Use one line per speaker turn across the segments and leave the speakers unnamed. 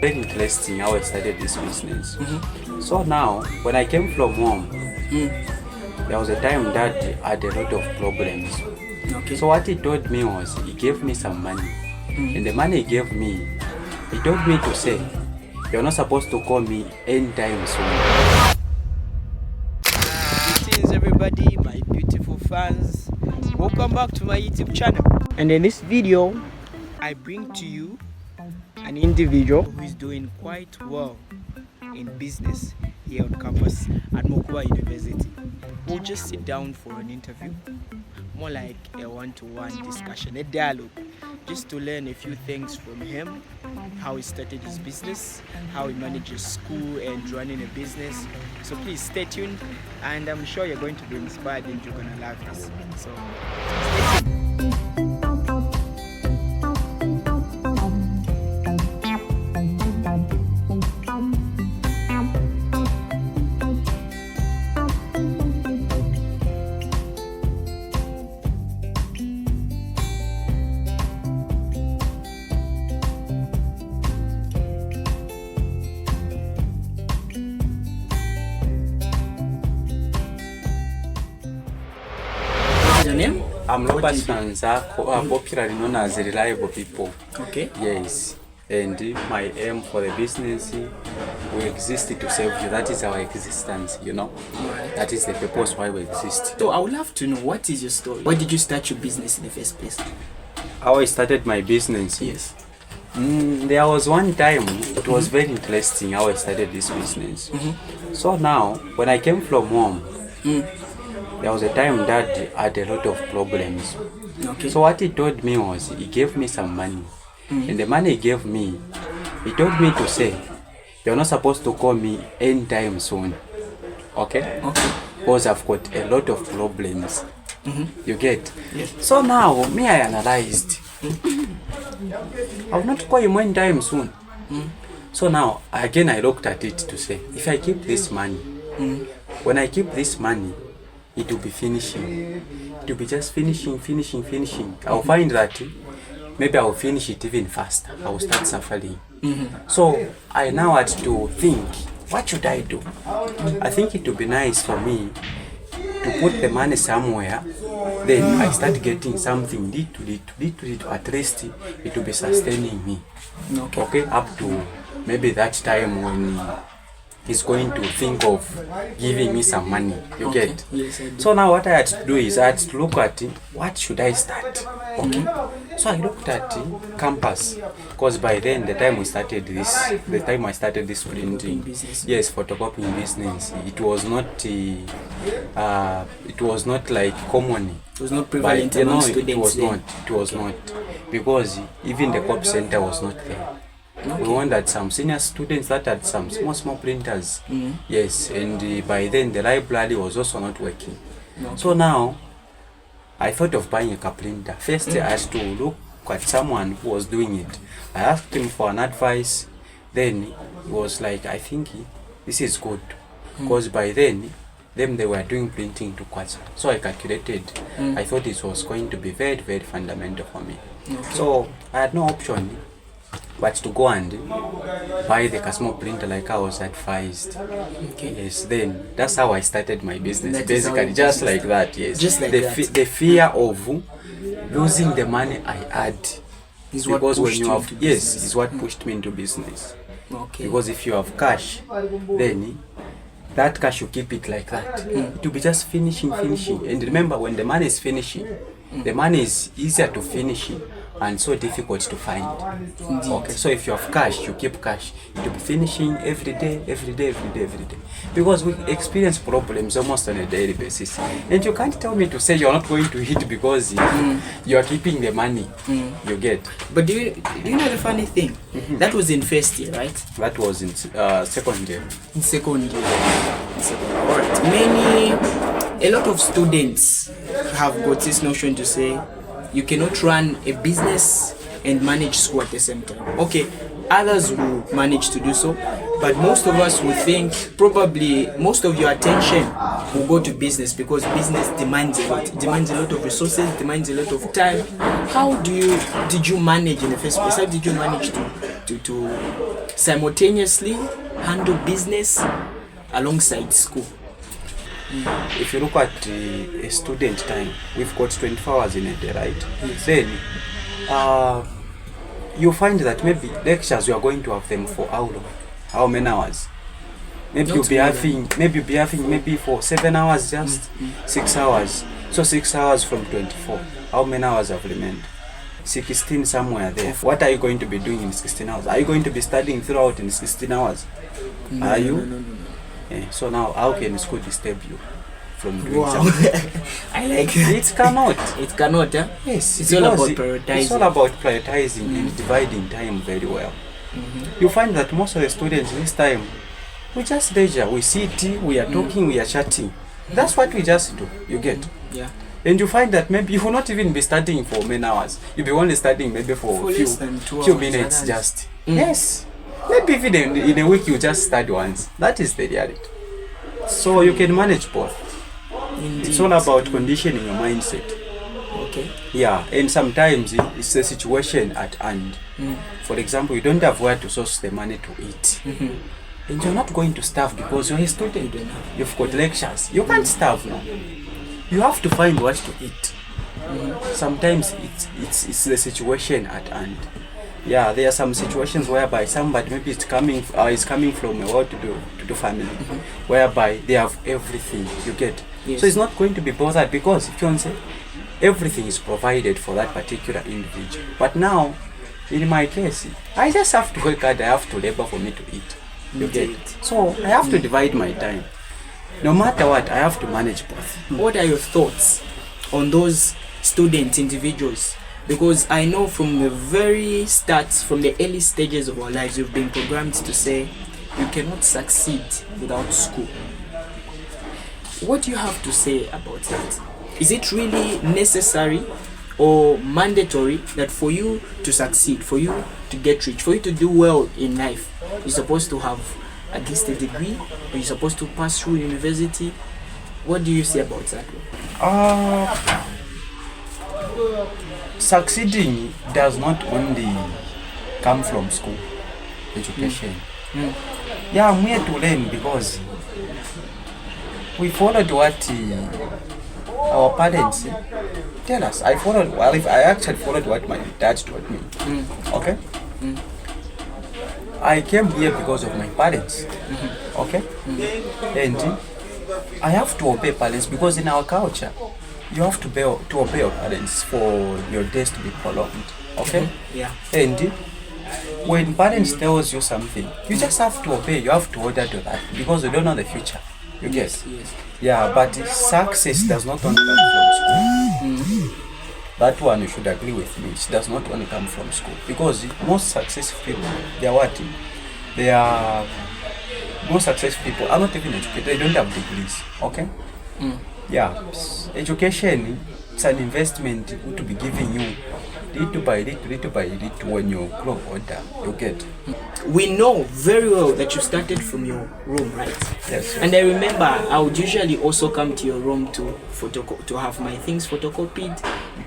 Very interesting how I started this business. So now, when I came from home, there was a time that I had a lot of problems.
Okay.
So what he told me was, he gave me some money. And the money he gave me, he told me to say, you're not supposed to call me anytime soon.
Greetings everybody, my beautiful fans. Welcome back to my YouTube channel. And in this video, I bring to you an individual who is doing quite well in business here on campus at Mukuba University. We'll just sit down for an interview, more like a one-to-one discussion, a dialogue, just to learn a few things from him, how he started his business, how he manages school and running a business. So please stay tuned, and I'm sure you're going to be inspired and you're going to love this. So stay tuned. Your name?
I'm Robert Chansa, popularly known as a reliable people.
Okay.
Yes. And my aim for the business, we exist to serve you. That is our existence, you know.
Right.
That is the purpose why we exist.
So I would love to know, what is your story? Why did you start your business in the first place?
How I started my business?
Yes.
There was one time, it was very interesting how I started this business. So now, when I came from home, there was a time that I had a lot of problems.
Okay.
So what he told me was, he gave me some money. And the money he gave me, he told me to say, you're not supposed to call me anytime soon. Okay?
Okay.
Because I've got a lot of problems. You get?
Yes.
So now, me, I analyzed. I will not call him anytime soon. So now, again, I looked at it to say, if I keep this money, when I keep this money, it will be finishing. It will be just finishing. I'll find that maybe I'll finish it even faster. I will start suffering. So I now had to think, what should I do? I think it would be nice for me to put the money somewhere. Then I start getting something little, at least it will be sustaining me. Okay, up to maybe that time when he's going to think of giving me some money. You get?
Yes, I do.
So now what I had to do is I had to look at what should I start. Okay. So I looked at campus, because by then the time I started this printing
business.
yes, photocopying business, it was not like common.
It was not prevalent
But,
among
it
students then.
was not, because even the copy center was not there. We wanted some senior students that had some small printers. Yes, and by then the library was also not working. So now I thought of buying a printer. First I had to look at someone who was doing it. I asked him for an advice. Then he was like, I think this is good, because by then they were doing printing to Kwacha. So I calculated. I thought it was going to be very, very fundamental for me. So I had no option but to go and buy the small printer like I was advised.
Okay.
Yes, then that's how I started my business.
That is how
Basically,
you
just
business
like that. Yes,
Just like
the
that.
the fear of losing the money I had
Is what
because when
pushed
you
you
have
into
yes,
business.
is what pushed me into business.
Okay.
Because if you have cash, then that cash you keep it like that. It will be just finishing. And remember, when the money is finishing, the money is easier to finish and so difficult to find. Okay, so if you have cash, you keep cash. It will be finishing every day. Because we experience problems almost on a daily basis. And you can't tell me to say you're not going to hit because you are keeping the money. You get?
But do you know the funny thing? That was in first year, right?
That was in second year.
In second year. Alright. A lot of students have got this notion to say you cannot run a business and manage school at the same time. Okay, others will manage to do so, but most of us will think probably most of your attention will go to business because business demands a lot. It demands a lot of resources, demands a lot of time. How did you manage in the first place? How did you manage to to simultaneously handle business alongside school?
If you look at a student time, we've got 24 hours in a day, right?
Yes.
Then you find that maybe lectures you are going to have them for how long? How many hours? Maybe you'll be having maybe for 7 hours, just 6 hours. So 6 hours from 24. How many hours have remained? 16 somewhere there. What are you going to be doing in 16 hours? Are you going to be studying throughout in 16 hours? Are you?
No.
Yeah. So now, how can school disturb you from doing
Wow.
something?
I like it.
It cannot.
It cannot, huh?
Yes.
It's all about prioritizing.
It's all about prioritizing and dividing time very well. You find that most of the students this time, we just leisure, we sit, we are talking, we are chatting. That's what we just do, you get?
Yeah.
And you find that maybe you will not even be studying for many hours. You'll be only studying maybe for
less than 2
few
hours,
minutes just. Yes. Maybe even in a week you just study once. That is the reality. So you can manage both.
Indeed.
It's all about conditioning your mindset.
Okay.
Yeah, and sometimes it's the situation at hand. For example, you don't have where to source the money to eat. And you're not going to starve because you're a student. You've got lectures. You can't starve now. You have to find what to eat. Sometimes it's the situation at hand. Yeah, there are some situations whereby somebody maybe is coming from a well-to-do family, whereby they have everything. You get.
Yes.
So it's not going to be bothered because if you want to say everything is provided for that particular individual. But now, in my case, I just have to work hard. I have to labor for me to eat. You get. So I have to divide my time. No matter what, I have to manage both.
What are your thoughts on those student individuals? Because I know from the very start, from the early stages of our lives, we've been programmed to say you cannot succeed without school. What do you have to say about that? Is it really necessary or mandatory that for you to succeed, for you to get rich, for you to do well in life, you're supposed to have at least a degree, or you're supposed to pass through university? What do you say about that?
Succeeding does not only come from school education. Yeah, I'm here to learn because we followed what our parents tell us. I actually followed what my dad taught me. Okay? I came here because of my parents. Okay? And I have to obey parents because in our culture, you have to obey your parents for your days to be prolonged. Okay?
Yeah.
And when parents tells you something, you just have to obey. You have to order to that because you don't know the future. You get?
Yes.
Yeah, but success does not only come from school. That one you should agree with me. It does not only come from school because most successful people, they are what? They are most successful people are not even educated. They don't have degrees. Okay? Yeah, education, it's an investment to be giving you little by little when you grow older. You get.
We know very well that you started from your room, right?
Yes.
And I remember I would usually also come to your room to have my things photocopied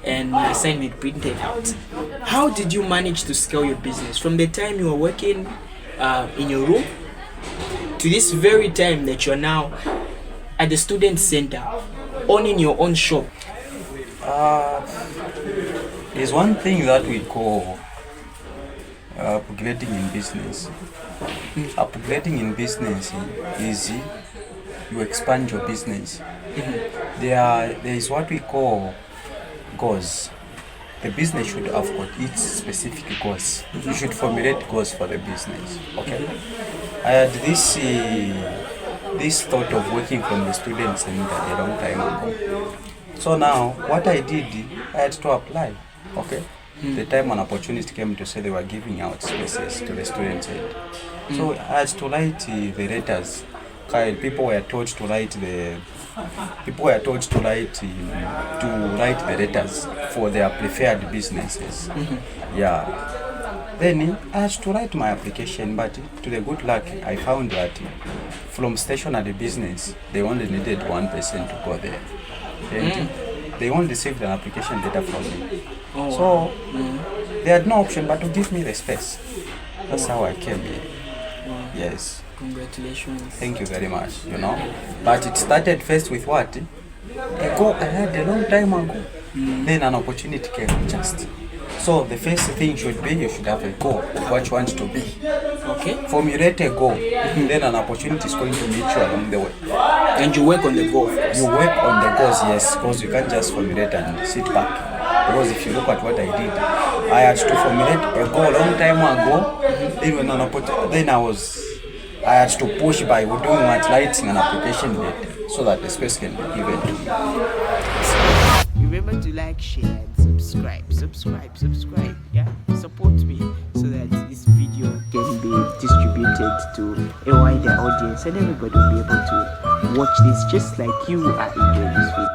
and my assignment printed out. How did you manage to scale your business from the time you were working in your room to this very time that you're now at the student center, owning your own shop?
There's one thing that we call upgrading in business. Upgrading in business is you expand your business. There is what we call goals. The business should have got its specific goals. You should formulate goals for the business. Okay. I had this thought of working from the student center a long time ago. So now what I did, I had to apply. Okay. The time an opportunity came to say they were giving out spaces to the students. So I had to write the letters. People were told to write the letters for their preferred businesses. Yeah. Then I had to write my application, but to the good luck, I found that from stationary business, they only needed one person to go there. And they only received an application letter from me. So they had no option but to give me the space. That's how I came here.
Wow.
Yes.
Congratulations.
Thank you very much, But it started first with what? A goal I had a long time ago. Then an opportunity came just. So the first thing should be you should have a goal of what you want to be.
Okay.
Formulate a goal. Then an opportunity is going to meet you along the way.
And you work on the goal.
You work on the goals, yes, because you can't just formulate and sit back. Because if you look at what I did, I had to formulate a goal a long time ago. Then when I had to push by doing writing an application date so that the space can be given to me.
Remember to like, share, and subscribe. Yeah, support me so that this video can be distributed to a wider audience and everybody will be able to watch this just like you are enjoying this video.